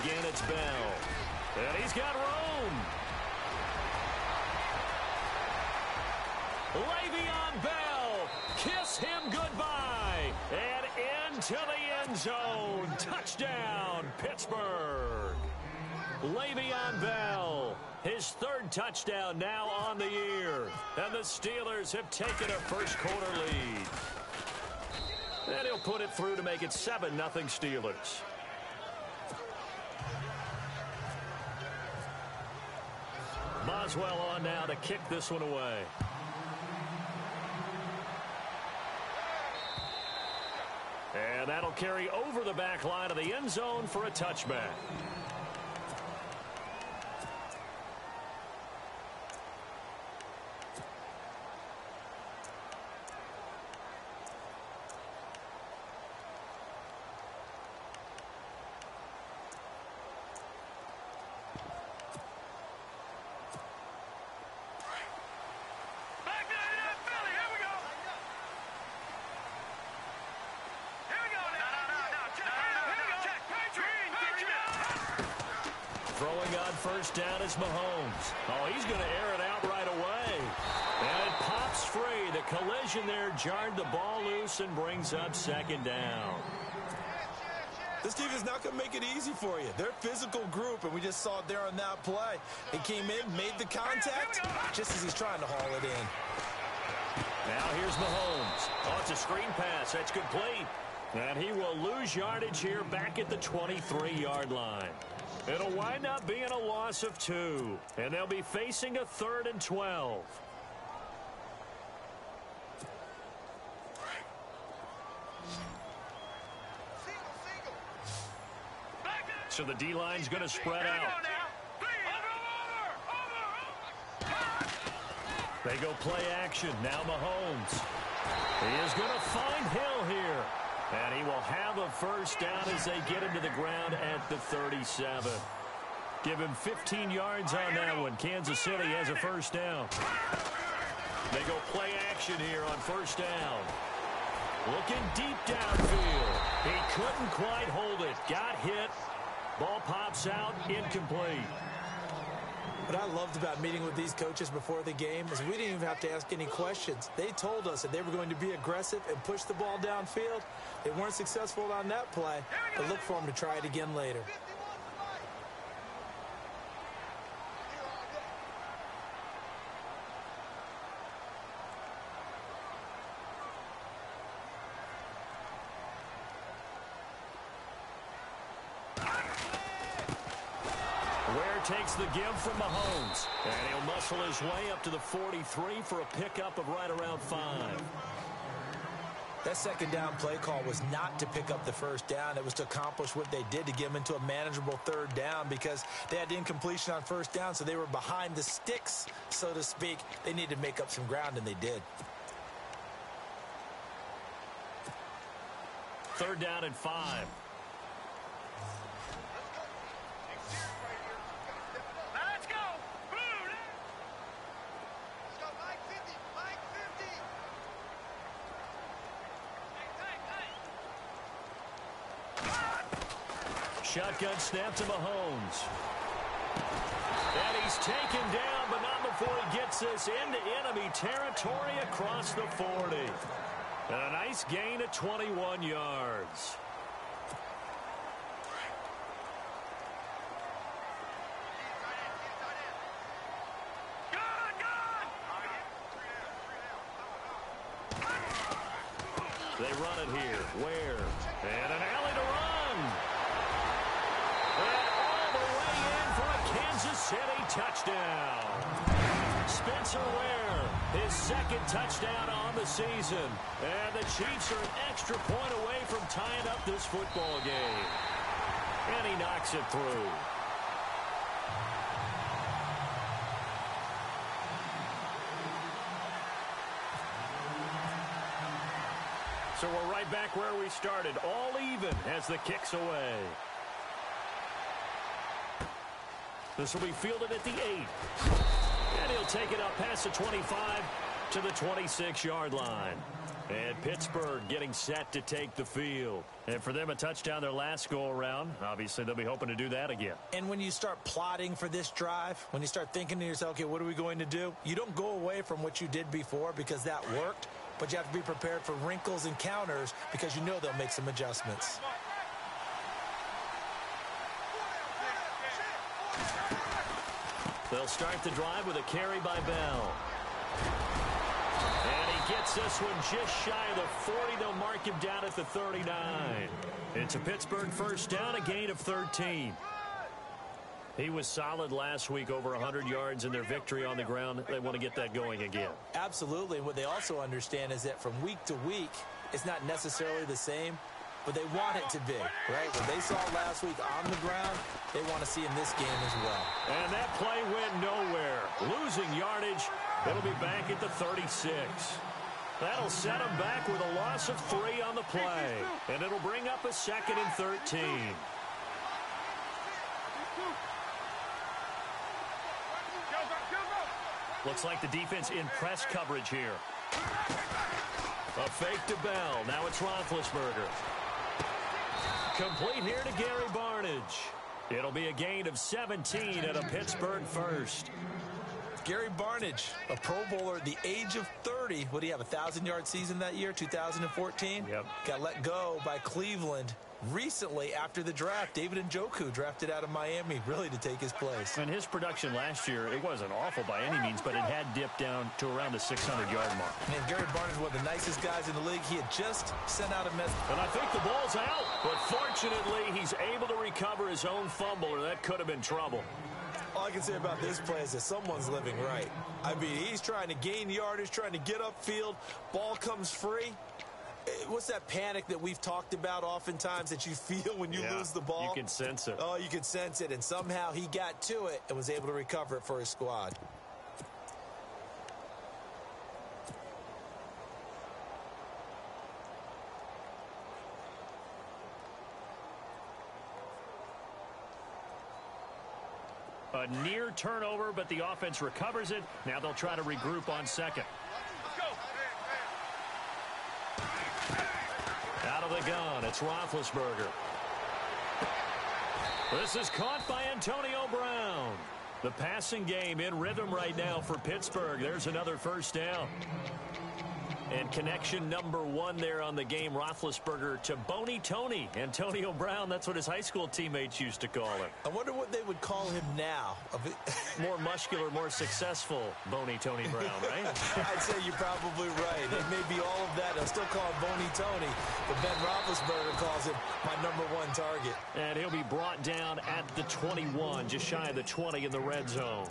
Again, it's Bell. And he's got room. Le'Veon Bell, kiss him goodbye. And into the end zone. Touchdown, Pittsburgh. Le'Veon Bell, his third touchdown now on the year. And the Steelers have taken a first-quarter lead. And he'll put it through to make it 7-0 Steelers. Boswell on now to kick this one away. And that'll carry over the back line of the end zone for a touchback. Throwing on first down is Mahomes. Oh, he's going to air it out right away. And it pops free. The collision there jarred the ball loose and brings up second down. This defense is not going to make it easy for you. They're a physical group, and we just saw it there on that play. He came in, made the contact, just as he's trying to haul it in. Now here's Mahomes. Oh, it's a screen pass. That's complete. And he will lose yardage here back at the 23-yard line. It'll wind up being a loss of 2. And they'll be facing a 3rd and 12. So the D-line's going to spread out. They go play action. Now Mahomes. He is going to find Hill here. And he will have a first down as they get him to the ground at the 37. Give him 15 yards on that one. Kansas City has a first down. They go play action here on first down. Looking deep downfield. He couldn't quite hold it. Got hit. Ball pops out. Incomplete. What I loved about meeting with these coaches before the game is we didn't even have to ask any questions. They told us that they were going to be aggressive and push the ball downfield. They weren't successful on that play, but look for them to try it again later. Takes the give from Mahomes. And he'll muscle his way up to the 43 for a pickup of right around 5. That second down play call was not to pick up the first down. It was to accomplish what they did, to get them into a manageable 3rd down, because they had incompletion on first down, so they were behind the sticks, so to speak. They needed to make up some ground, and they did. 3rd down and 5. Shotgun snap to Mahomes. And he's taken down, but not before he gets this into enemy territory across the 40. And a nice gain of 21 yards. They run it here. Ware. And an alley to run. And all the way in for a Kansas City touchdown. Spencer Ware, his 2nd touchdown on the season. And the Chiefs are an extra point away from tying up this football game. And he knocks it through. So we're right back where we started, all even as the kick's away. This will be fielded at the 8. And he'll take it up past the 25 to the 26-yard line. And Pittsburgh getting set to take the field. And for them, a touchdown their last go-around. Obviously, they'll be hoping to do that again. And when you start plotting for this drive, when you start thinking to yourself, okay, what are we going to do? You don't go away from what you did before because that worked, but you have to be prepared for wrinkles and counters because you know they'll make some adjustments. They'll start the drive with a carry by Bell. And he gets this one just shy of the 40. They'll mark him down at the 39. It's a Pittsburgh first down, a gain of 13. He was solid last week, over 100 yards in their victory on the ground. They want to get that going again. Absolutely. And what they also understand is that from week to week, it's not necessarily the same, but they want it to be, right? What they saw last week on the ground, they want to see in this game as well. And that play went nowhere. Losing yardage. It'll be back at the 36. That'll set them back with a loss of 3 on the play. And it'll bring up a 2nd and 13. Looks like the defense in press coverage here. A fake to Bell. Now it's Roethlisberger. Complete here to Gary Barnidge. It'll be a gain of 17 and a Pittsburgh first. Gary Barnidge, a Pro Bowler at the age of 30. What do you have, a 1,000-yard season that year, 2014? Yep. Got let go by Cleveland recently after the draft. David Njoku drafted out of Miami really to take his place. And his production last year, it wasn't awful by any means, but it had dipped down to around the 600-yard mark. And Gary Barnidge, one of the nicest guys in the league. He had just sent out a message. And I think the ball's out, but fortunately, he's able to recover his own fumble, or that could have been trouble. All I can say about this play is that someone's living right. I mean, he's trying to gain yardage, trying to get upfield. Ball comes free. What's that panic that we've talked about oftentimes that you feel when you lose the ball? You can sense it. Oh, you can sense it. And somehow he got to it and was able to recover it for his squad. A near turnover, but the offense recovers it. Now they'll try to regroup on 2nd. Out of the gun, it's Roethlisberger. This is caught by Antonio Brown. The passing game in rhythm right now for Pittsburgh. There's another first down. And connection number 1 there on the game, Roethlisberger to Boney Tony. Antonio Brown, that's what his high school teammates used to call him. I wonder what they would call him now. More muscular, more successful Boney Tony Brown, right? I'd say you're probably right. It may be all of that. They'll still call him Boney Tony, but Ben Roethlisberger calls him my number 1 target. And he'll be brought down at the 21, just shy of the 20 in the red zone.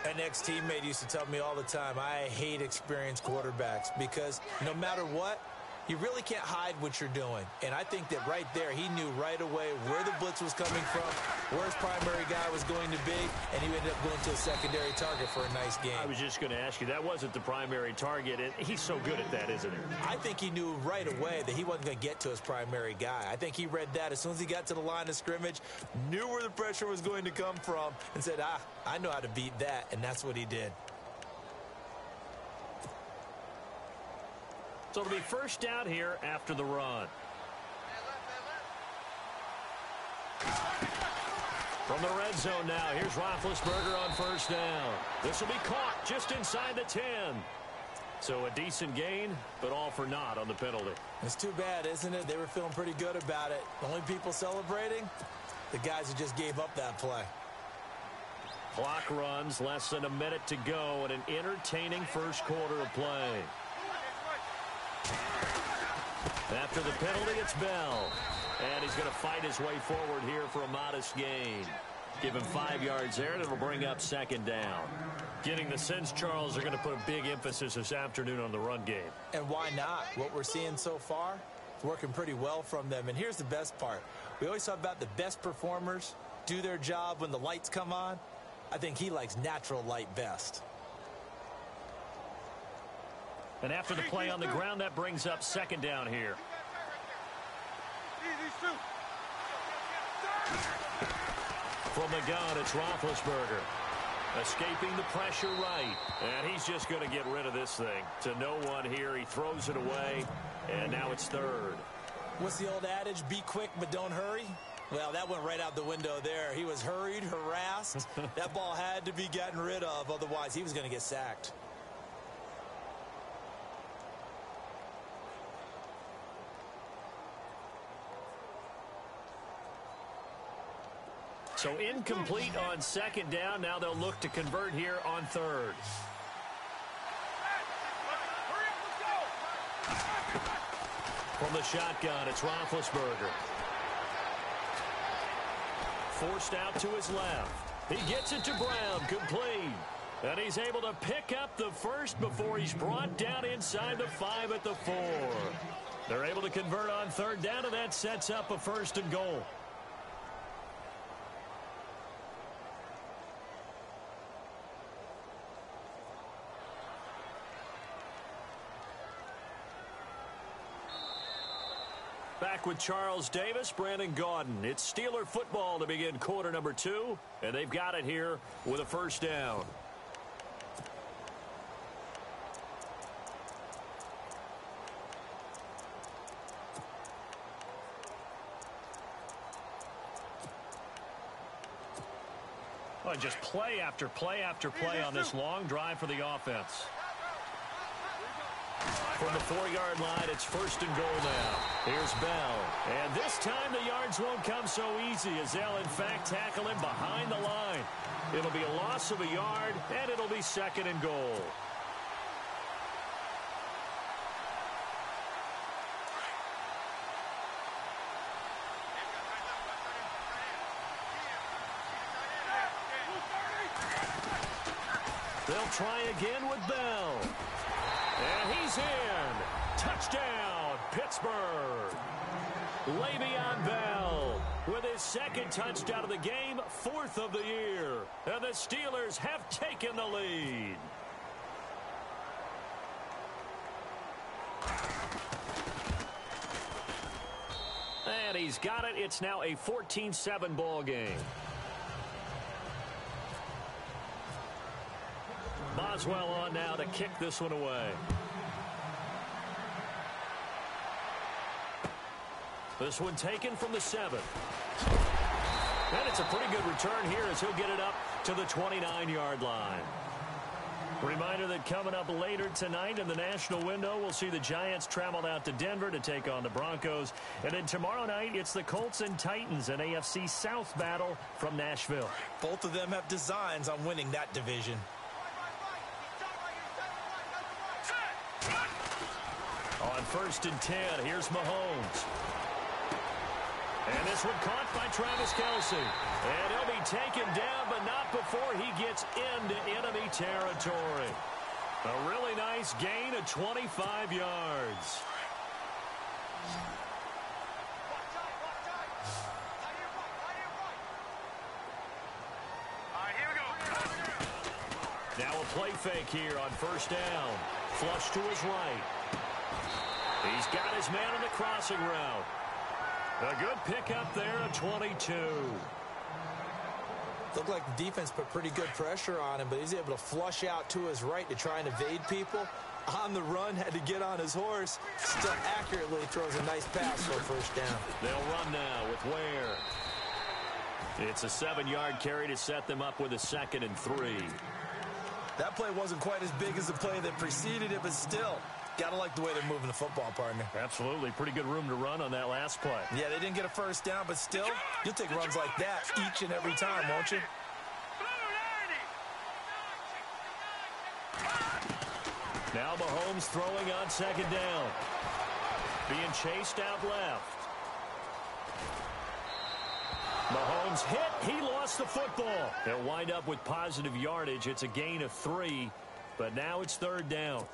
An ex-teammate used to tell me all the time, I hate experienced quarterbacks because no matter what, you really can't hide what you're doing. And I think that right there, he knew right away where the blitz was coming from, where his primary guy was going to be, and he ended up going to a secondary target for a nice game. I was just going to ask you, that wasn't the primary target, and he's so good at that, isn't he? I think he knew right away that he wasn't going to get to his primary guy. I think he read that as soon as he got to the line of scrimmage, knew where the pressure was going to come from, and said, I know how to beat that, and that's what he did. So it'll be first down here after the run. From the red zone now, here's Roethlisberger on first down. This will be caught just inside the 10. So a decent gain, but all for naught on the penalty. It's too bad, isn't it? They were feeling pretty good about it. The only people celebrating, the guys who just gave up that play. Clock runs, less than a minute to go, and an entertaining first quarter of play. After the penalty, it's Bell. And he's going to fight his way forward here for a modest gain. Give him 5 yards there, and it'll bring up 2nd down. Getting the sense, Charles, are going to put a big emphasis this afternoon on the run game. And why not? What we're seeing so far is working pretty well from them. And here's the best part. We always talk about the best performers do their job when the lights come on. I think he likes natural light best. And after the play on the ground, that brings up 2nd down here. From the gun, it's Roethlisberger. Escaping the pressure right. And he's just going to get rid of this thing. To no one here. He throws it away. And now it's third. What's the old adage? Be quick, but don't hurry. Well, that went right out the window there. He was hurried, harassed. That ball had to be gotten rid of. Otherwise, he was going to get sacked. So incomplete on second down. Now they'll look to convert here on third. From the shotgun, it's Roethlisberger. Forced out to his left. He gets it to Brown, complete. And he's able to pick up the first before he's brought down inside the 5 at the 4. They're able to convert on third down, and that sets up a 1st and goal. Back with Charles Davis, Brandon Gaudin. It's Steeler football to begin quarter number 2, and they've got it here with a 1st down. Oh, just play after play after play on this long drive for the offense. From the 4-yard line, it's 1st and goal now. Here's Bell. And this time the yards won't come so easy as they'll, in fact, tackle him behind the line. It'll be a loss of a yard, and it'll be 2nd and goal. They'll try again with Bell. And he's in. Touchdown, Pittsburgh. Le'Veon Bell with his 2nd touchdown of the game, 4th of the year. And the Steelers have taken the lead. And he's got it. It's now a 14-7 ball game. Boswell on now to kick this one away. This one taken from the 7. And it's a pretty good return here as he'll get it up to the 29-yard line. Reminder that coming up later tonight in the national window, we'll see the Giants travel out to Denver to take on the Broncos. And then tomorrow night, it's the Colts and Titans, an AFC South battle from Nashville. Both of them have designs on winning that division. On 1st and 10, here's Mahomes. And this one caught by Travis Kelce. And he'll be taken down, but not before he gets into enemy territory. A really nice gain of 25 yards. Now a play fake here on 1st down. Flush to his right. He's got his man on the crossing route. A good pickup there at 22. Looked like the defense put pretty good pressure on him, but he's able to flush out to his right to try and evade people. On the run, had to get on his horse. Still accurately throws a nice pass for a 1st down. They'll run now with Ware. It's a 7-yard carry to set them up with a 2nd and 3. That play wasn't quite as big as the play that preceded it, but still, gotta like the way they're moving the football, partner. Absolutely. Pretty good room to run on that last play. Yeah, they didn't get a 1st down, but still, you'll take runs like that each and every time, won't you? Now Mahomes throwing on 2nd down. Being chased out left. Mahomes hit. He lost the football. They'll wind up with positive yardage. It's a gain of 3, but now it's 3rd down.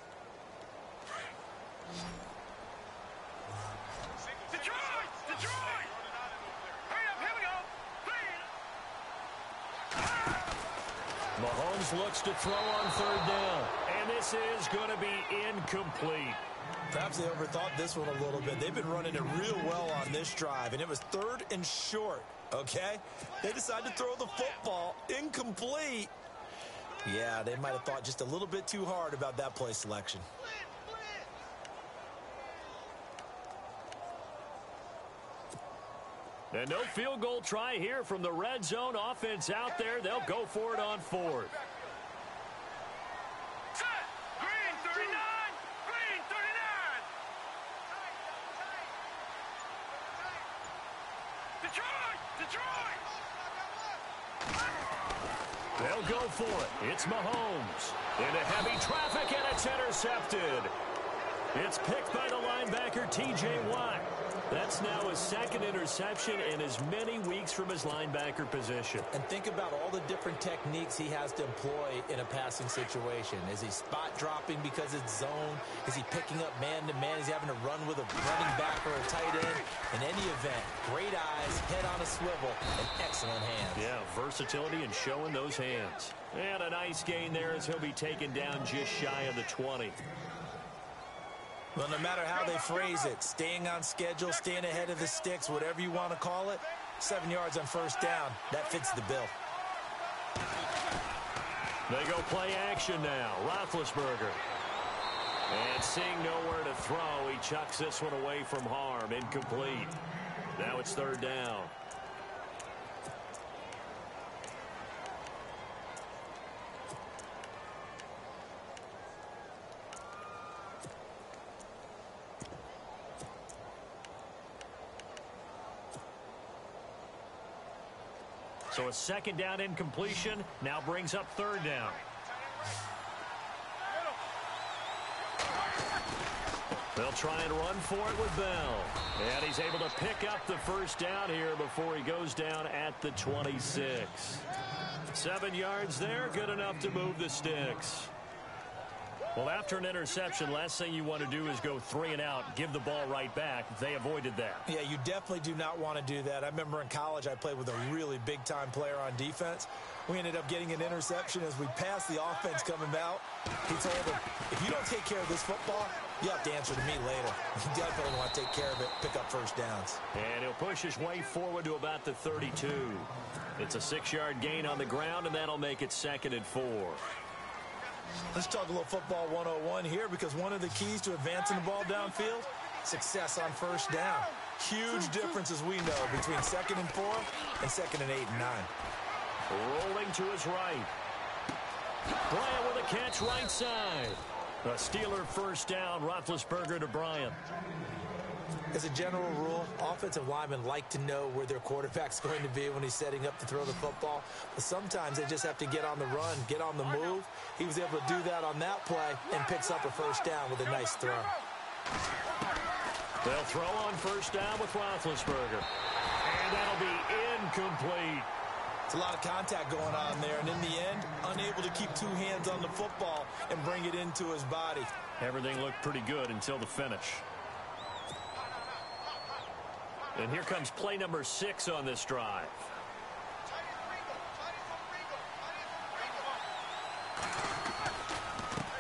Mahomes looks to throw on 3rd down, and this is going to be incomplete. Perhaps they overthought this one a little bit. They've been running it real well on this drive, and it was 3rd and short, okay? They decided to throw the football incomplete. Yeah, they might have thought just a little bit too hard about that play selection. And no field goal try here from the red zone offense out there. They'll go for it on fourth. Green 39! Green 39! Detroit! Detroit! They'll go for it. It's Mahomes. Into heavy traffic, and it's intercepted. It's picked by the linebacker, T.J. Watt. That's now his second interception in as many weeks from his linebacker position. And think about all the different techniques he has to employ in a passing situation. Is he spot dropping because it's zone? Is he picking up man-to-man? Is he having to run with a running back or a tight end? In any event, great eyes, head on a swivel, and excellent hands. Yeah, versatility and showing those hands. And a nice gain there as he'll be taken down just shy of the 20. Well, no matter how they phrase it, staying on schedule, staying ahead of the sticks, whatever you want to call it, 7 yards on first down, that fits the bill. They go play action now. Roethlisberger. And seeing nowhere to throw, he chucks this one away from harm. Incomplete. Now it's third down. So a second down incompletion now brings up third down. They'll try and run for it with Bell. And he's able to pick up the first down here before he goes down at the 26. 7 yards there, good enough to move the sticks. Well, after an interception, last thing you want to do is go 3 and out, give the ball right back. They avoided that. Yeah, you definitely do not want to do that. I remember in college I played with a really big-time player on defense. We ended up getting an interception as we passed the offense coming out. He told him, if you don't take care of this football, you have to answer to me later. You definitely want to take care of it, pick up first downs. And he'll push his way forward to about the 32. It's a 6-yard gain on the ground, and that'll make it 2nd and 4. Let's talk a little football 101 here, because one of the keys to advancing the ball downfield, success on first down. Huge difference, as we know, between 2nd and 4 and 2nd and 8 and 9. Rolling to his right. Bryant with a catch right side. A Steeler first down. Roethlisberger to Bryant. As a general rule, offensive linemen like to know where their quarterback's going to be when he's setting up to throw the football. But sometimes they just have to get on the run, get on the move. He was able to do that on that play and picks up a first down with a nice throw. They'll throw on first down with Roethlisberger. And that'll be incomplete. It's a lot of contact going on there, and in the end, unable to keep 2 hands on the football and bring it into his body. Everything looked pretty good until the finish. And here comes play number 6 on this drive.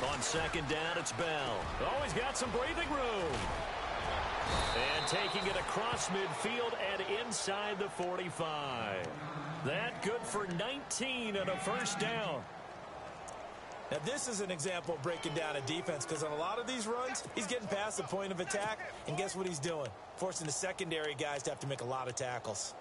On second down, it's Bell. Oh, he's got some breathing room. And taking it across midfield and inside the 45. That good for 19 and a first down. Now, this is an example of breaking down a defense, because on a lot of these runs, he's getting past the point of attack, and guess what he's doing? Forcing the secondary guys to have to make a lot of tackles.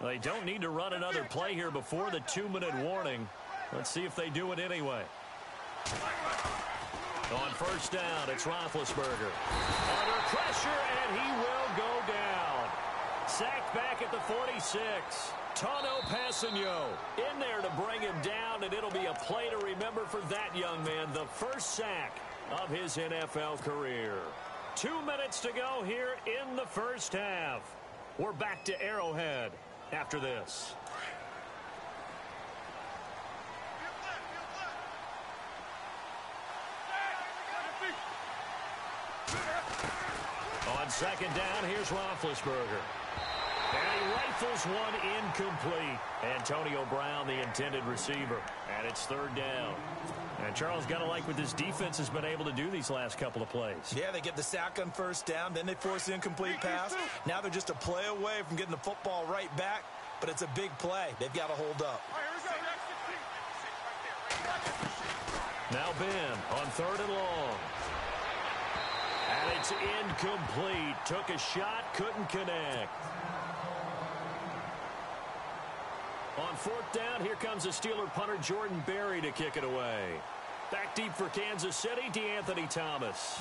They don't need to run another play here before the 2-minute warning. Let's see if they do it anyway. On first down, it's Roethlisberger. Under pressure, and he will go down. Sacked back at the 46. Tano Passanio in there to bring him down, and it'll be a play to remember for that young man. The first sack of his NFL career. 2 minutes to go here in the first half. We're back to Arrowhead after this. On second down, here's Roethlisberger. And he rifles one incomplete. Antonio Brown, the intended receiver. And it's third down. And Charles, got to like what this defense has been able to do these last couple of plays. Yeah, they get the sack on first down, then they force the incomplete pass. Now they're just a play away from getting the football right back, but it's a big play. They've got to hold up. Now Ben on third and long. And it's incomplete. Took a shot, couldn't connect. On fourth down, here comes the Steeler punter Jordan Berry to kick it away. Back deep for Kansas City, DeAnthony Thomas.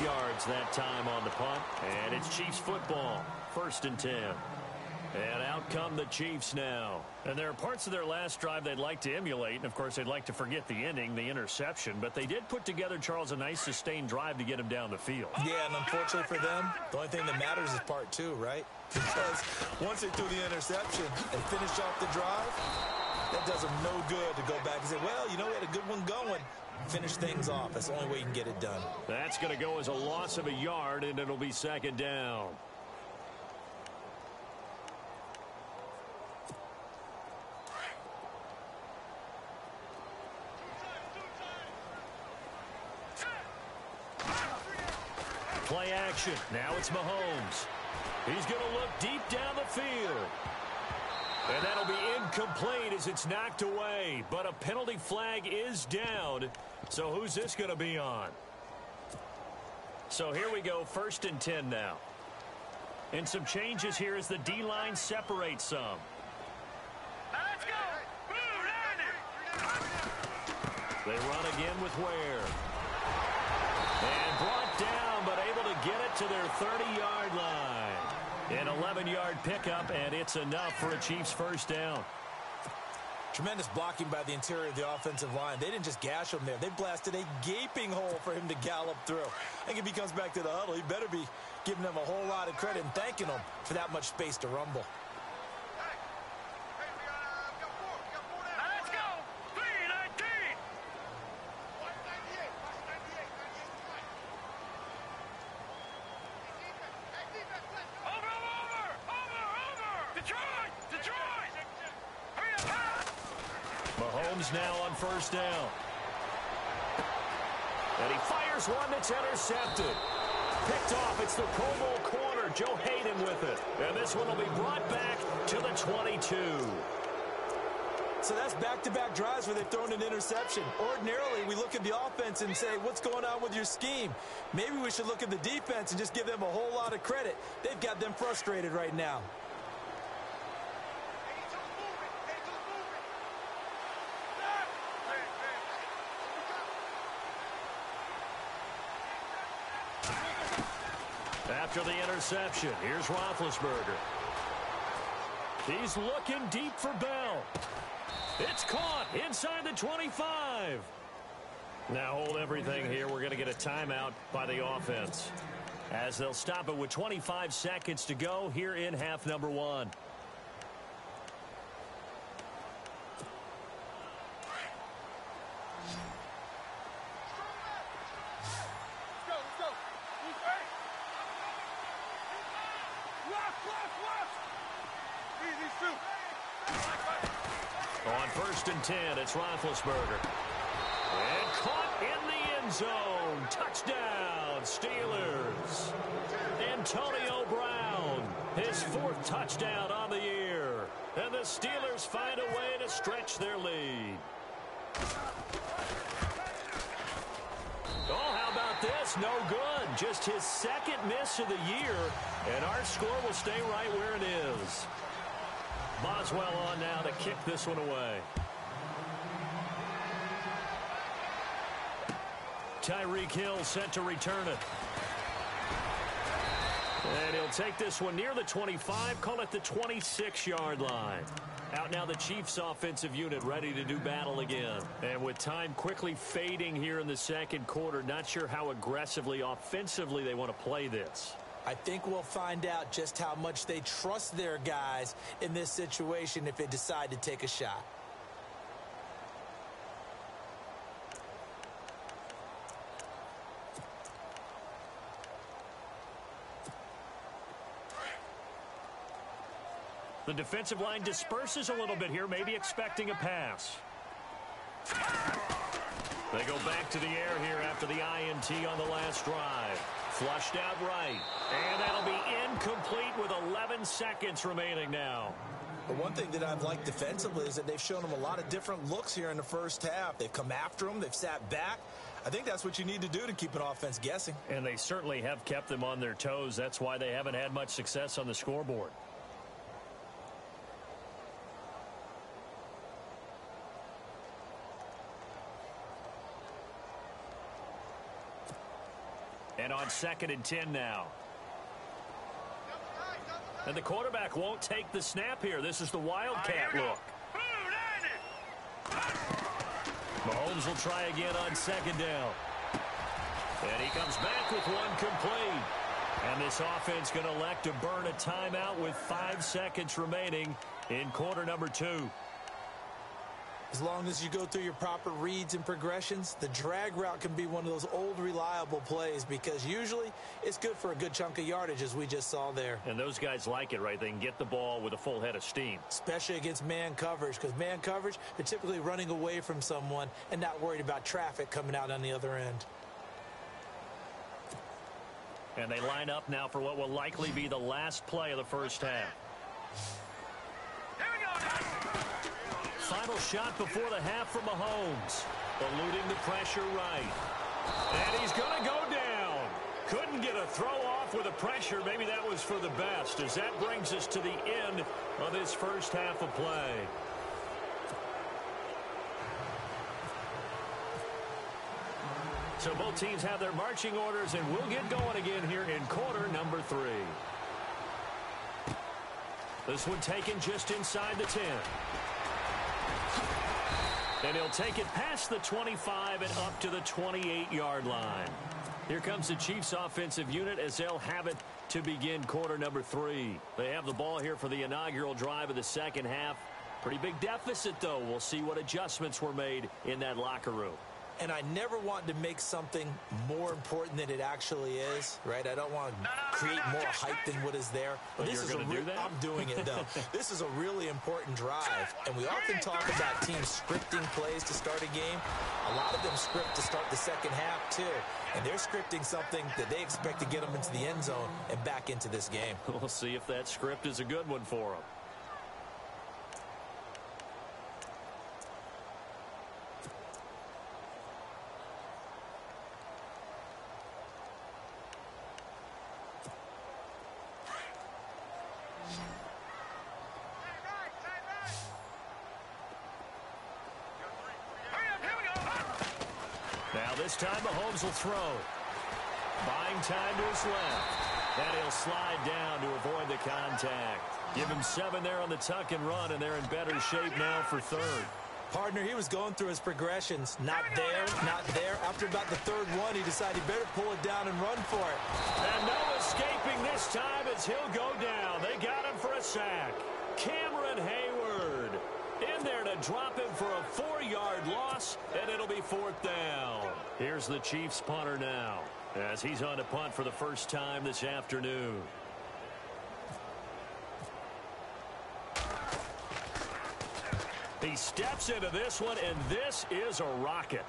Yards that time on the punt, and it's Chiefs football. 1st and 10. And out come the Chiefs now. And there are parts of their last drive they'd like to emulate, and of course they'd like to forget the ending, the interception, but they did put together, Charles, a nice sustained drive to get him down the field. Yeah, and unfortunately for them, the only thing that matters is part 2, right? Because once they threw the interception and finished off the drive, that does them no good to go back and say, well, you know, we had a good one going. Finish things off. That's the only way you can get it done. That's going to go as a loss of a yard, and it'll be 2nd down. Play action. Now it's Mahomes. He's going to look deep down the field. And that'll be incomplete as it's knocked away. But a penalty flag is down. So who's this going to be on? So here we go, 1st and 10 now. And some changes here as the D-line separates some. Let's go. They run again with Ware. And brought down, but able to get it to their 30-yard line. An 11-yard pickup, and it's enough for a Chiefs 1st down. Tremendous blocking by the interior of the offensive line. They didn't just gash him there. They blasted a gaping hole for him to gallop through. I think if he comes back to the huddle, he better be giving them a whole lot of credit and thanking them for that much space to rumble. Let's go. 319. Over. Detroit. Hurry up. Mahomes now on 1st down. And he fires one that's intercepted. Picked off. It's the Pro Bowl corner, Joe Hayden, with it. And this one will be brought back to the 22. So that's back-to-back drives where they've thrown an interception. Ordinarily, we look at the offense and say, what's going on with your scheme? Maybe we should look at the defense and just give them a whole lot of credit. They've got them frustrated right now. After the interception, here's Roethlisberger. He's looking deep for Bell. It's caught inside the 25. Now hold everything here. We're going to get a timeout by the offense, as they'll stop it with 25 seconds to go here in half number 1. On 1st and 10, it's Roethlisberger. And caught in the end zone. Touchdown, Steelers. Antonio Brown, his 4th touchdown on the year. And the Steelers find a way to stretch their lead. Oh, how about this? No good. Just his 2nd miss of the year. And our score will stay right where it is. Boswell on now to kick this one away. Tyreek Hill set to return it. And he'll take this one near the 25, call it the 26-yard line. Out now the Chiefs offensive unit ready to do battle again. And with time quickly fading here in the 2nd quarter, not sure how aggressively, offensively they want to play this. I think we'll find out just how much they trust their guys in this situation if they decide to take a shot. The defensive line disperses a little bit here, maybe expecting a pass. They go back to the air here after the INT on the last drive. Flushed out right. And that'll be incomplete with 11 seconds remaining now. The one thing that I've liked defensively is that they've shown them a lot of different looks here in the first half. They've come after them. They've sat back. I think that's what you need to do to keep an offense guessing. And they certainly have kept them on their toes. That's why they haven't had much success on the scoreboard. And on 2nd and 10 now. And the quarterback won't take the snap here. This is the Wildcat look. Mahomes will try again on 2nd down. And he comes back with one complete. And this offense going to elect to burn a timeout with 5 seconds remaining in quarter number 2. As long as you go through your proper reads and progressions, the drag route can be one of those old reliable plays because usually it's good for a good chunk of yardage as we just saw there. And those guys like it, right? They can get the ball with a full head of steam. Especially against man coverage because man coverage, they're typically running away from someone and not worried about traffic coming out on the other end. And they line up now for what will likely be the last play of the first half. Final shot before the half from Mahomes. Eluding the pressure right. And he's going to go down. Couldn't get a throw off with the pressure. Maybe that was for the best as that brings us to the end of this first half of play. So both teams have their marching orders, and we'll get going again here in quarter number 3. This one taken just inside the 10. And he'll take it past the 25 and up to the 28-yard line. Here comes the Chiefs offensive unit as they'll have it to begin quarter number 3. They have the ball here for the inaugural drive of the second half. Pretty big deficit, though. We'll see what adjustments were made in that locker room. And I never want to make something more important than it actually is, right? I don't want to create more hype than what is there. But this is I'm doing it, though. This is a really important drive. And we often talk about teams scripting plays to start a game. A lot of them script to start the second half, too. And they're scripting something that they expect to get them into the end zone and back into this game. We'll see if that script is a good one for them. This time Mahomes will throw. Buying time to his left. And he'll slide down to avoid the contact. Give him 7 there on the tuck and run, and they're in better shape now for 3rd. Partner, he was going through his progressions. Not there, not there. After about the 3rd one, he decided he better pull it down and run for it. And no escaping this time as he'll go down. They got him for a sack. Cameron Hayward in there to drop him for a 4-yard loss, and it'll be 4th down. Here's the Chiefs punter now as he's on to punt for the first time this afternoon. He steps into this one, and this is a rocket.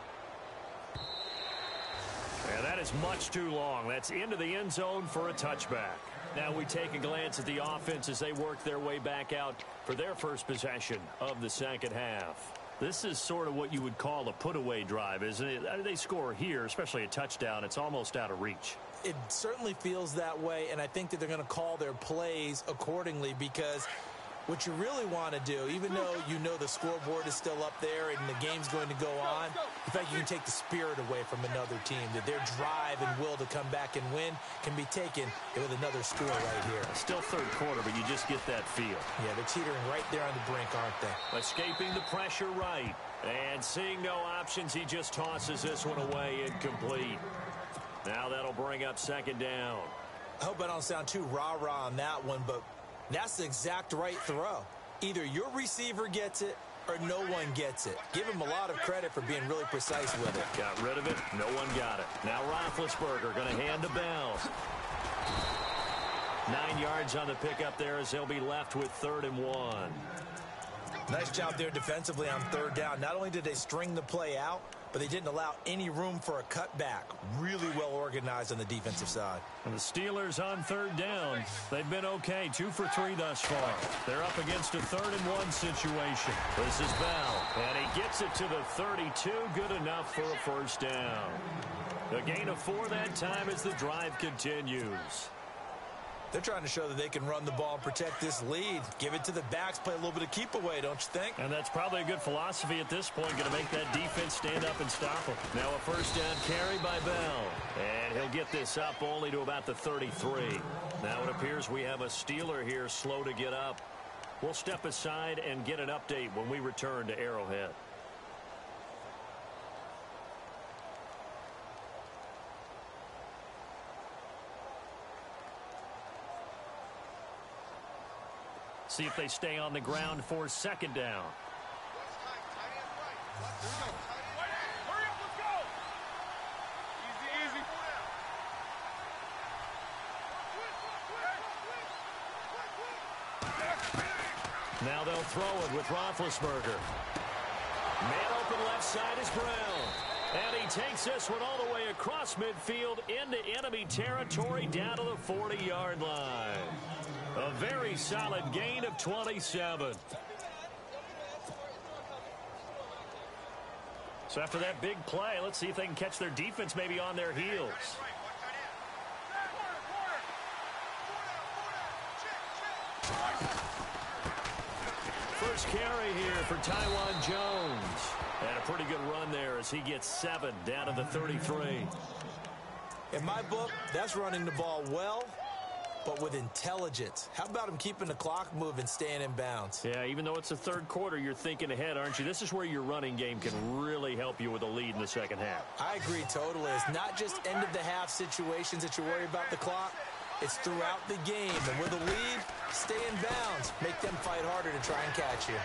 And that is much too long. That's into the end zone for a touchback. Now we take a glance at the offense as they work their way back out for their first possession of the second half. This is sort of what you would call a put-away drive, isn't it? They score here, especially a touchdown. It's almost out of reach. It certainly feels that way, and I think that they're going to call their plays accordingly because what you really want to do, even though you know the scoreboard is still up there and the game's going to go on, in fact, you can take the spirit away from another team, that their drive and will to come back and win can be taken with another score right here. Still 3rd quarter, but you just get that feel. Yeah, they're teetering right there on the brink, aren't they? Escaping the pressure right. And seeing no options, he just tosses this one away incomplete. Now that'll bring up 2nd down. I hope I don't sound too rah-rah on that one, but that's the exact right throw. Either your receiver gets it or no one gets it. Give him a lot of credit for being really precise with it. Got rid of it. No one got it. Now Roethlisberger going to hand to Bell. 9 yards on the pickup there as they'll be left with 3rd and 1. Nice job there defensively on 3rd down. Not only did they string the play out, but they didn't allow any room for a cutback. Really well organized on the defensive side. And the Steelers on 3rd down. They've been okay, 2 for 3 thus far. They're up against a 3rd and 1 situation. This is Bell, and he gets it to the 32. Good enough for a 1st down. A gain of 4 that time as the drive continues. They're trying to show that they can run the ball and protect this lead. Give it to the backs, play a little bit of keep away, don't you think? And that's probably a good philosophy at this point, going to make that defense stand up and stop them. Now a 1st down carry by Bell. And he'll get this up only to about the 33. Now it appears we have a Steeler here slow to get up. We'll step aside and get an update when we return to Arrowhead. See if they stay on the ground for 2nd down. Now they'll throw it with Roethlisberger. Man open left side is Brown. And he takes this one all the way across midfield into enemy territory down to the 40-yard line. A very solid gain of 27. So after that big play, let's see if they can catch their defense maybe on their heels. First carry here for Taiwan Jones. And a pretty good run there as he gets 7 down to the 33. In my book, that's running the ball well, but with intelligence. How about him keeping the clock moving, staying in bounds? Yeah, even though it's the 3rd quarter, you're thinking ahead, aren't you? This is where your running game can really help you with a lead in the 2nd half. I agree totally. It's not just end-of-the-half situations that you worry about the clock. It's throughout the game. And with a lead, stay in bounds. Make them fight harder to try and catch you.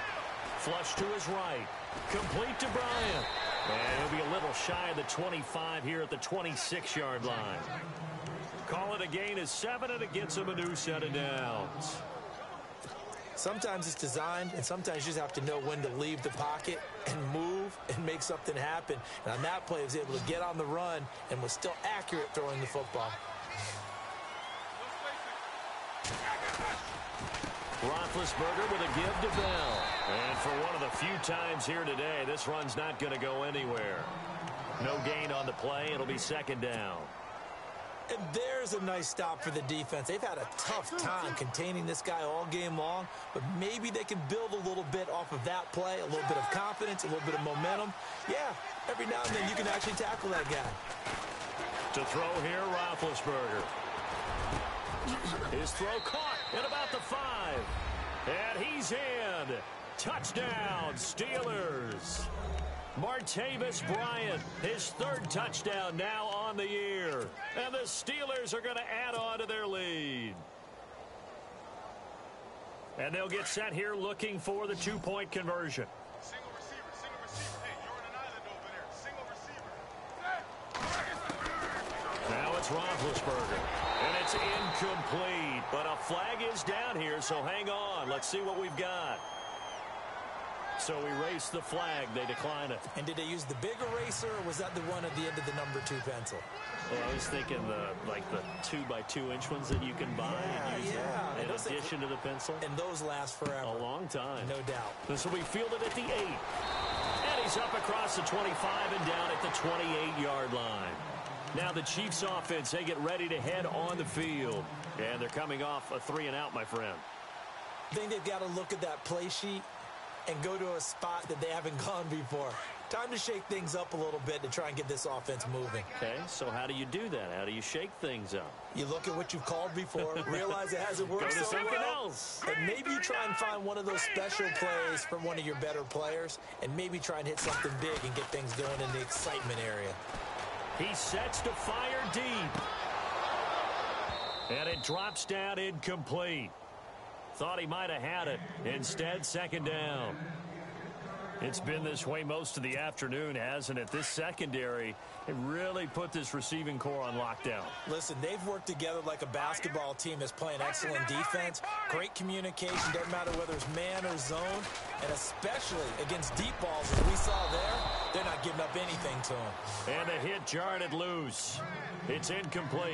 Flush to his right. Complete to Bryant. And he'll be a little shy of the 25 here at the 26-yard line. Call it a gain of 7, and it gets him a new set of downs. Sometimes it's designed, and sometimes you just have to know when to leave the pocket and move and make something happen. And on that play, he was able to get on the run and was still accurate throwing the football. Roethlisberger with a give to Bell. And for one of the few times here today, this run's not going to go anywhere. No gain on the play. It'll be 2nd down. And there's a nice stop for the defense. They've had a tough time containing this guy all game long, but maybe they can build a little bit off of that play, a little bit of confidence, a little bit of momentum. Yeah, every now and then you can actually tackle that guy. To throw here, Roethlisberger. His throw caught at about the 5. And he's in. Touchdown, Steelers. Martavis Bryant, his 3rd touchdown now on the year. And the Steelers are going to add on to their lead. And they'll get set here looking for the 2-point conversion. Single receiver. Hey, you're on an island over there. Single receiver. Now it's Roethlisberger. And it's incomplete. But a flag is down here, so hang on. Let's see what we've got. So erase the flag. They decline it. And did they use the big eraser, or was that the one at the end of the number 2 pencil? Well, I was thinking the 2x2-inch ones that you can buy and use in addition to the pencil. And those last forever. A long time. No doubt. This will be fielded at the 8. And he's up across the 25 and down at the 28-yard line. Now the Chiefs offense, they get ready to head on the field. And they're coming off a 3-and-out, my friend. I think they've got to look at that play sheet and go to a spot that they haven't gone before. Time to shake things up a little bit to try and get this offense moving. Okay, so how do you do that? How do you shake things up? You look at what you've called before, realize it hasn't worked Go to so something well, else. and maybe you try and find one of those special plays from one of your better players, and maybe try and hit something big and get things going in the excitement area. He sets to fire deep. And it drops down incomplete. Thought he might have had it. Instead, 2nd down. It's been this way most of the afternoon, hasn't it? This secondary, it really put this receiving core on lockdown. Listen, they've worked together like a basketball team that's playing excellent defense. Great communication, doesn't matter whether it's man or zone. And especially against deep balls, as we saw there, they're not giving up anything to them. And the hit jarred it loose. It's incomplete.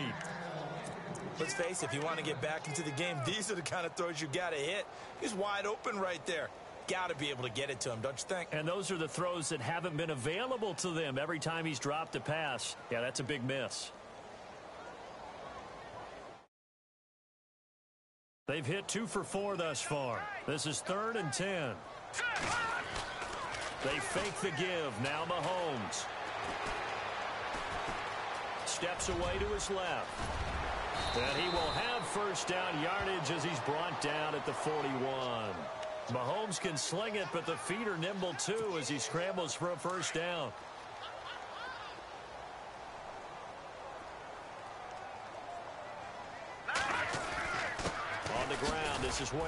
Let's face it, if you want to get back into the game, these are the kind of throws you got to hit. He's wide open right there. Got to be able to get it to him, don't you think? And those are the throws that haven't been available to them every time he's dropped a pass. Yeah, that's a big miss. They've hit 2 for 4 thus far. This is 3rd and 10. They fake the give. Now Mahomes steps away to his left. And he will have first down yardage as he's brought down at the 41. Mahomes can sling it, but the feet are nimble too as he scrambles for a first down. On the ground, this is Ware.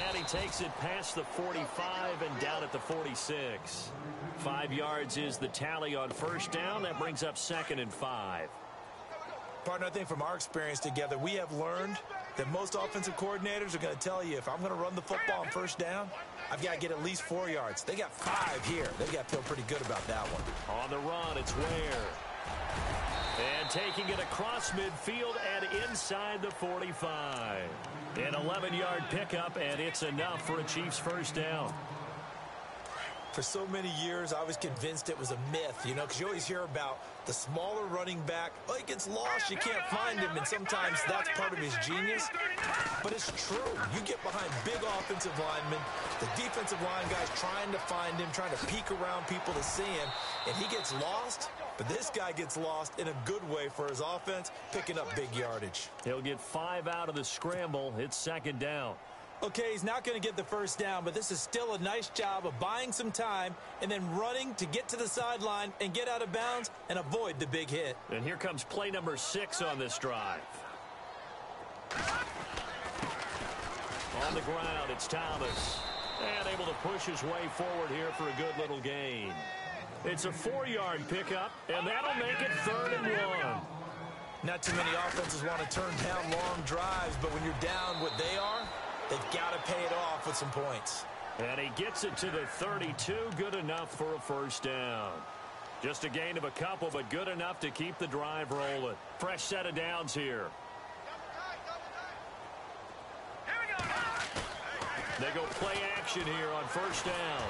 And he takes it past the 45 and down at the 46. 5 yards is the tally on first down. That brings up 2nd and 5. Partner, I think from our experience together, we have learned that most offensive coordinators are going to tell you, if I'm going to run the football on first down, I've got to get at least 4 yards. They got 5 here. They've got to feel pretty good about that one. On the run, it's Ware. And taking it across midfield and inside the 45. An 11-yard pickup, and it's enough for a Chiefs first down. For so many years, I was convinced it was a myth, you know, because you always hear about the smaller running back. Oh, he gets lost, you can't find him, and sometimes that's part of his genius. But it's true. You get behind big offensive linemen, the defensive line guy's trying to find him, trying to peek around people to see him, and he gets lost. But this guy gets lost in a good way for his offense, picking up big yardage. He'll get 5 out of the scramble. It's 2nd down. Okay, he's not going to get the first down, but this is still a nice job of buying some time and then running to get to the sideline and get out of bounds and avoid the big hit. And here comes play number 6 on this drive. On the ground, it's Thomas. And able to push his way forward here for a good little gain. It's a 4-yard pickup, and that'll make it 3rd and 1. Not too many offenses want to turn down long drives, but when you're down what they are, they've got to pay it off with some points. And he gets it to the 32, good enough for a first down. Just a gain of a couple, but good enough to keep the drive rolling. Fresh set of downs here. They go play action here on first down.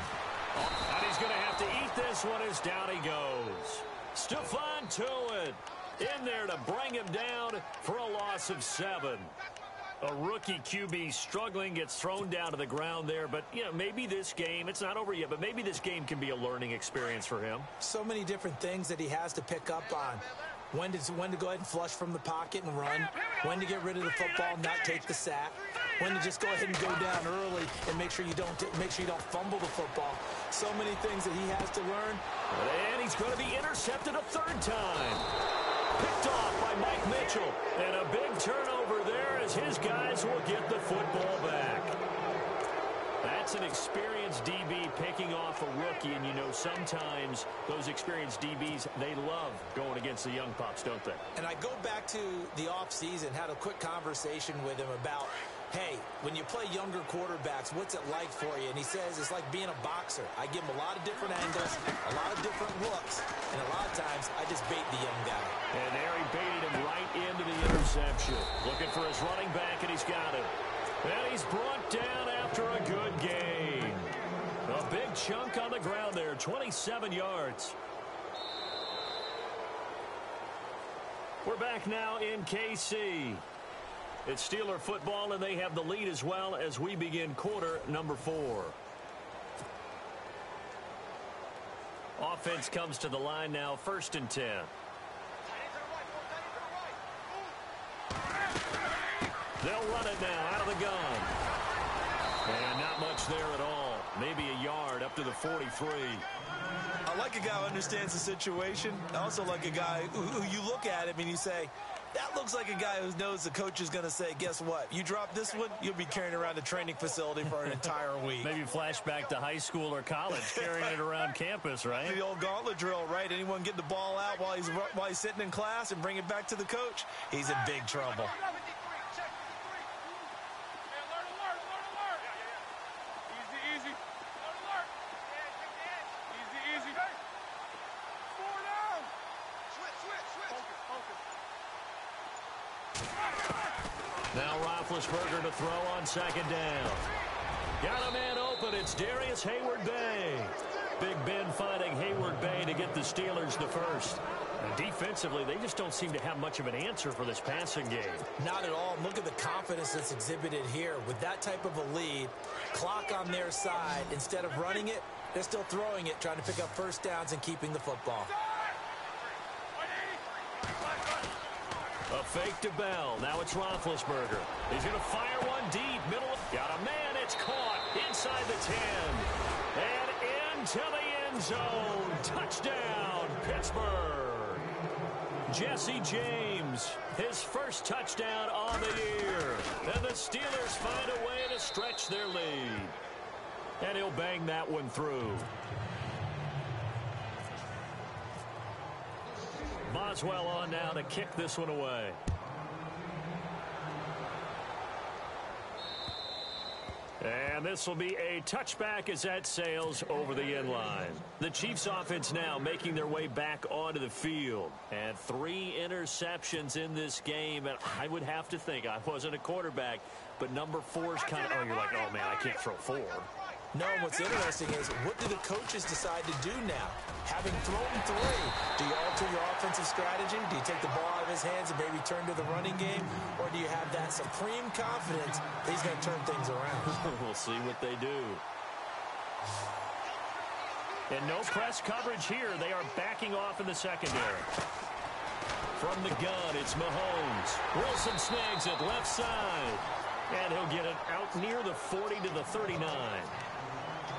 And he's going to have to eat this one as down he goes. Stephon Tuitt in there to bring him down for a loss of 7. A rookie QB struggling, gets thrown down to the ground there. But, you know, maybe this game, it's not over yet, but maybe this game can be a learning experience for him. So many different things that he has to pick up on. When to go ahead and flush from the pocket and run. When to get rid of the football, not take the sack. When to just go ahead and go down early and make sure you don't fumble the football. So many things that he has to learn. And he's going to be intercepted a 3rd time. Picked off by Mike Mitchell. And a big turnover there as his guys will get the football back. That's an experienced DB picking off a rookie, and you know sometimes those experienced DBs, they love going against the young pups, don't they? And I go back to the offseason, had a quick conversation with him about, hey, when you play younger quarterbacks, what's it like for you? And he says it's like being a boxer. I give him a lot of different angles, a lot of different looks, and a lot of times I just bait the young guy. And there he baited him right into the interception. Looking for his running back, and he's got it. And he's brought down after a good gain. A big chunk on the ground there, 27 yards. We're back now in KC. It's Steeler football, and they have the lead as well as we begin quarter number 4. Offense comes to the line now, 1st and 10. They'll run it now out of the gun. And not much there at all. Maybe a yard up to the 43. I like a guy who understands the situation. I also like a guy who you look at him and you say, That looks like a guy who knows the coach is going to say, guess what? You drop this one, you'll be carrying around the training facility for an entire week. Maybe flashback to high school or college, carrying it around campus, right? The old gauntlet drill, right? Anyone get the ball out while he's sitting in class and bring it back to the coach? He's in big trouble. Now Roethlisberger to throw on second down. Got a man open. It's Darius Hayward-Bay. Big Ben finding Hayward-Bay to get the Steelers the first. And defensively, they just don't seem to have much of an answer for this passing game. Not at all. Look at the confidence that's exhibited here. With that type of a lead, clock on their side, instead of running it, they're still throwing it, trying to pick up first downs and keeping the football. A fake to Bell. Now it's Roethlisberger. He's going to fire one deep. Middle. Got a man. It's caught inside the 10. And into the end zone. Touchdown, Pittsburgh. Jesse James, his first touchdown on the year. And the Steelers find a way to stretch their lead. And he'll bang that one through. Boswell on now to kick this one away. And this will be a touchback as that sails over the end line. The Chiefs offense now making their way back onto the field. And 3 interceptions in this game. And I would have to think, I wasn't a quarterback, but number 4 is kind of, oh, you're like, oh, man, I can't throw 4. No, what's interesting is, what do the coaches decide to do now? Having thrown 3, do you alter your offensive strategy? Do you take the ball out of his hands and maybe turn to the running game? Or do you have that supreme confidence that he's going to turn things around? We'll see what they do. And no press coverage here. They are backing off in the secondary. From the gun, it's Mahomes. Wilson snags it left side. And he'll get it out near the 40 to the 39.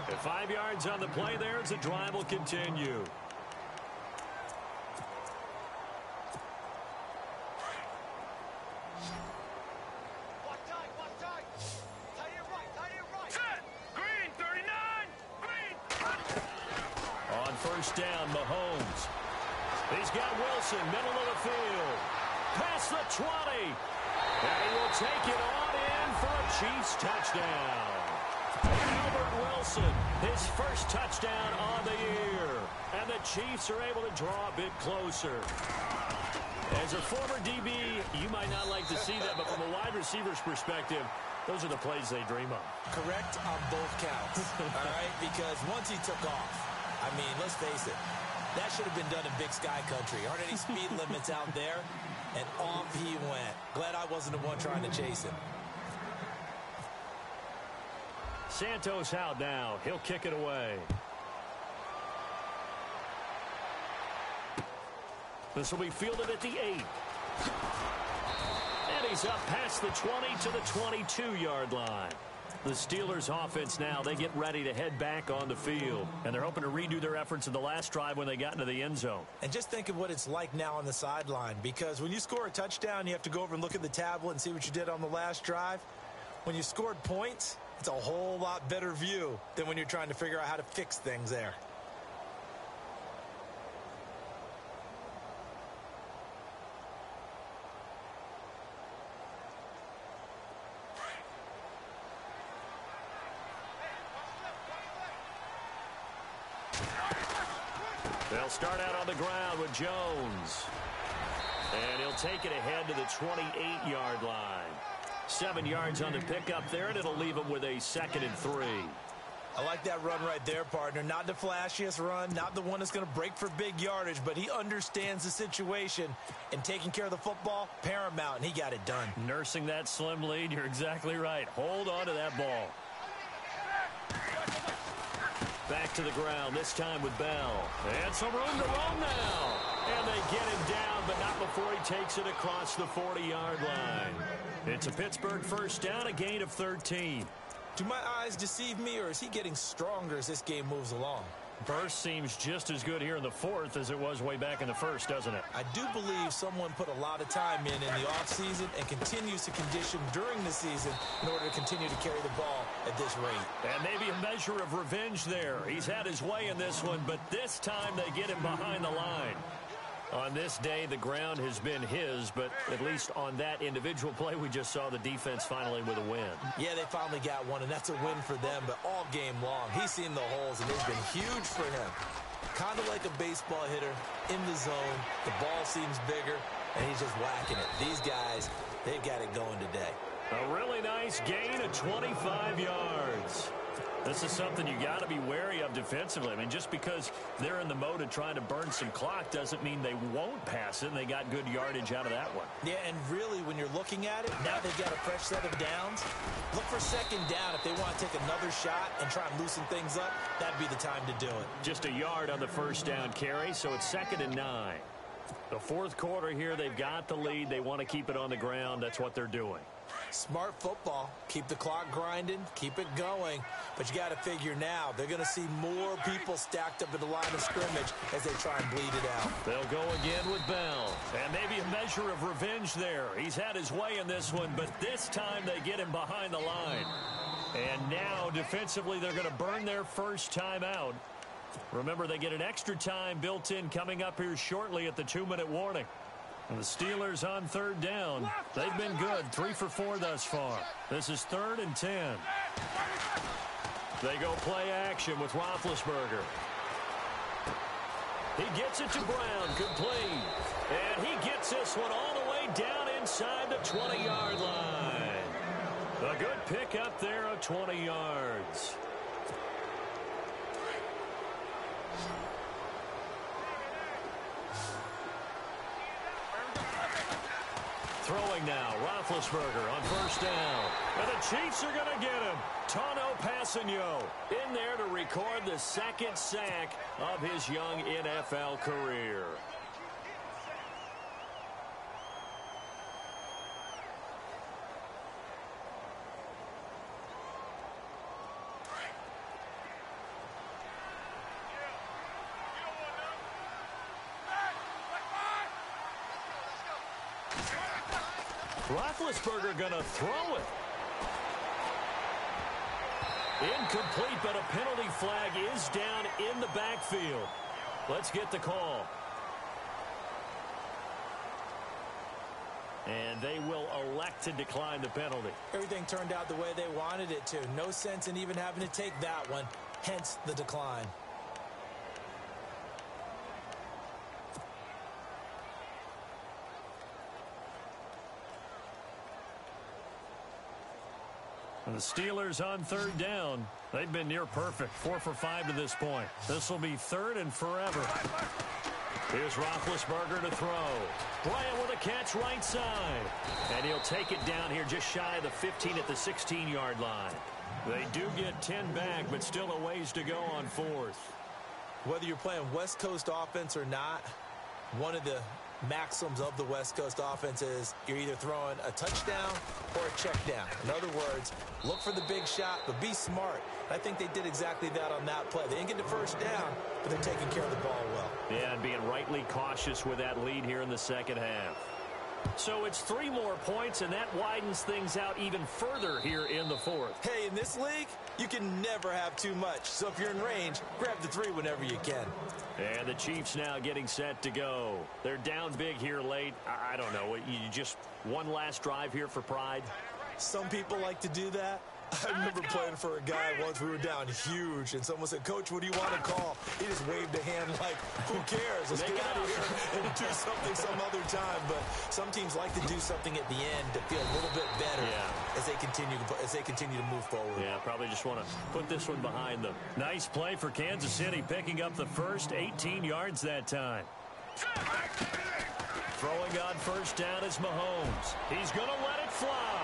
At 5 yards on the play there as the drive will continue. Green, 39! Green! On first down, Mahomes. He's got Wilson, middle of the field. Past the 20. And he will take it on in for a Chiefs touchdown. Albert Wilson, his first touchdown on the year. And the Chiefs are able to draw a bit closer. As a former DB, you might not like to see that, but from a wide receiver's perspective, those are the plays they dream of. Correct on both counts, all right? Because once he took off, I mean, let's face it, that should have been done in Big Sky Country. Aren't any speed limits out there? And off he went. Glad I wasn't the one trying to chase him. Santos out now. He'll kick it away. This will be fielded at the 8. And he's up past the 20 to the 22-yard line. The Steelers offense now, they get ready to head back on the field. And they're hoping to redo their efforts in the last drive when they got into the end zone. And just think of what it's like now on the sideline. Because when you score a touchdown, you have to go over and look at the tablet and see what you did on the last drive. When you scored points, it's a whole lot better view than when you're trying to figure out how to fix things there. They'll start out on the ground with Jones. And he'll take it ahead to the 28-yard line. 7 yards on the pickup there, and it'll leave him with a 2nd and 3. I like that run right there, partner. Not the flashiest run, not the one that's going to break for big yardage, but he understands the situation, and taking care of the football, paramount, and he got it done. Nursing that slim lead, you're exactly right. Hold on to that ball. Back to the ground, this time with Bell. And some room to roam now. And they get him down, but not before he takes it across the 40-yard line. It's a Pittsburgh first down, a gain of 13. Do my eyes deceive me, or is he getting stronger as this game moves along? Burst seems just as good here in the fourth as it was way back in the first, doesn't it? I do believe someone put a lot of time in the offseason and continues to condition during the season in order to continue to carry the ball at this rate. And maybe a measure of revenge there. He's had his way in this one, but this time they get him behind the line. On this day, the ground has been his, but at least on that individual play, we just saw the defense finally with a win. Yeah, they finally got one, and that's a win for them, but all game long, he's seen the holes, and they've been huge for him. Kind of like a baseball hitter in the zone. The ball seems bigger, and he's just whacking it. These guys, they've got it going today. A really nice gain of 25 yards. This is something you got to be wary of defensively. I mean, just because they're in the mode of trying to burn some clock doesn't mean they won't pass it, and they got good yardage out of that one. Yeah, and really, when you're looking at it, now they've got a fresh set of downs. Look for second down if they want to take another shot and try and loosen things up. That'd be the time to do it. Just a yard on the first down carry, so it's 2nd and 9. The fourth quarter here, they've got the lead. They want to keep it on the ground. That's what they're doing. Smart football. Keep the clock grinding. Keep it going. But you got to figure now, they're going to see more people stacked up at the line of scrimmage as they try and bleed it out. They'll go again with Bell. And maybe a measure of revenge there. He's had his way in this one, but this time they get him behind the line. And now, defensively, they're going to burn their first time out. Remember, they get an extra time built in coming up here shortly at the 2-minute warning. And the Steelers on 3rd down. They've been good, 3 for 4 thus far. This is 3rd and 10. They go play action with Roethlisberger. He gets it to Brown, complete. And he gets this one all the way down inside the 20-yard line. A good pick up there of 20 yards. Throwing now, Roethlisberger on 1st down. And the Chiefs are going to get him. Tano Passanio in there to record the 2nd sack of his young NFL career. Roethlisberger going to throw it. Incomplete, but a penalty flag is down in the backfield. Let's get the call. And they will elect to decline the penalty. Everything turned out the way they wanted it to. No sense in even having to take that one, hence the decline. And the Steelers on 3rd down. They've been near perfect, 4 for 5 to this point. This will be 3rd and forever. Here's Roethlisberger to throw. Bryant with a catch right side. And he'll take it down here just shy of the 15 at the 16-yard line. They do get 10 back, but still a ways to go on 4th. Whether you're playing West Coast offense or not, one of the maxims of the West Coast offense is you're either throwing a touchdown or a check down. In other words, look for the big shot, but be smart. I think they did exactly that on that play. They didn't get the first down, but they're taking care of the ball well. Yeah, and being rightly cautious with that lead here in the 2nd half. So it's 3 more points, and that widens things out even further here in the 4th. Hey, in this league, you can never have too much. So if you're in range, grab the 3 whenever you can. And the Chiefs now getting set to go. They're down big here late. I don't know. You just one last drive here for pride? Some people like to do that. I remember playing for a guy once. We were down huge, and someone said, "Coach, what do you want to call?" He just waved a hand like, who cares? Let's get out of here and do something some other time. But some teams like to do something at the end to feel a little bit better as they continue to move forward. Yeah, probably just want to put this one behind them. Nice play for Kansas City, picking up the first 18 yards that time. Throwing on 1st down is Mahomes. He's going to let it fly.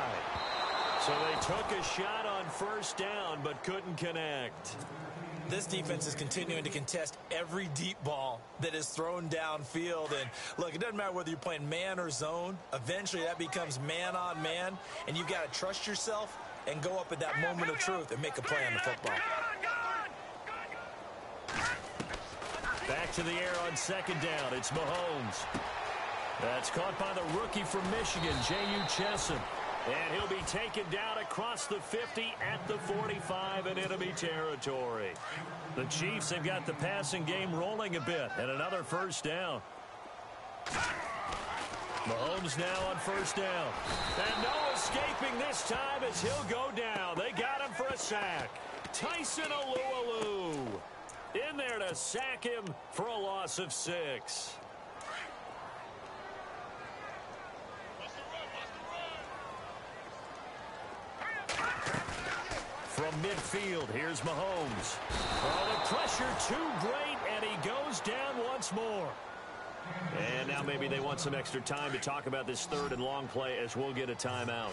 So they took a shot on 1st down, but couldn't connect. This defense is continuing to contest every deep ball that is thrown downfield. And look, it doesn't matter whether you're playing man or zone. Eventually that becomes man on man, and you've got to trust yourself and go up at that moment of truth and make a play on the football. Back to the air on second down. It's Mahomes. That's caught by the rookie from Michigan, J.U. Chesson. And he'll be taken down across the 50 at the 45 in enemy territory. The Chiefs have got the passing game rolling a bit, and another first down. Mahomes now on first down. And no escaping this time as he'll go down. They got him for a sack. Tyson Alualu in there to sack him for a loss of 6. From midfield, here's Mahomes. Oh, the pressure too great, and he goes down once more. And now maybe they want some extra time to talk about this third and long play as we'll get a timeout.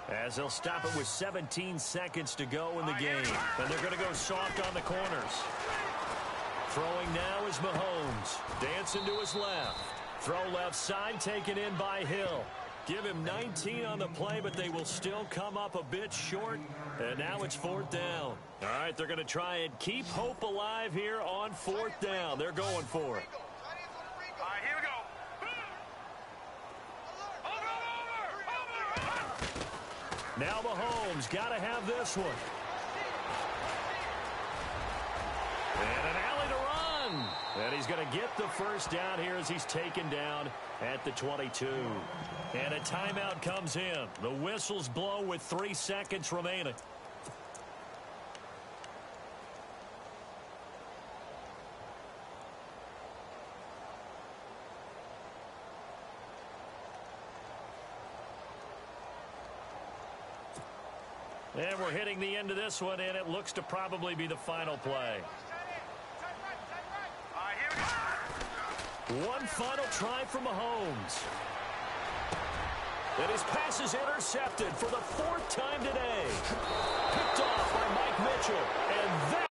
As they'll stop it with 17 seconds to go in the game. And they're going to go soft on the corners. Throwing now is Mahomes. Dancing to his left. Throw left side taken in by Hill. Give him 19 on the play, but they will still come up a bit short. And now it's fourth down. All right, they're going to try and keep hope alive here on fourth down. They're going for it. All right, here we go. Now Mahomes got to have this one. And an alley to run. And he's going to get the first down here as he's taken down at the 22. And a timeout comes in. The whistles blow with 3 seconds remaining. And we're hitting the end of this one, and it looks to probably be the final play. All right, here we go. One final try for Mahomes. And his pass is intercepted for the 4th time today. Picked off by Mike Mitchell. And that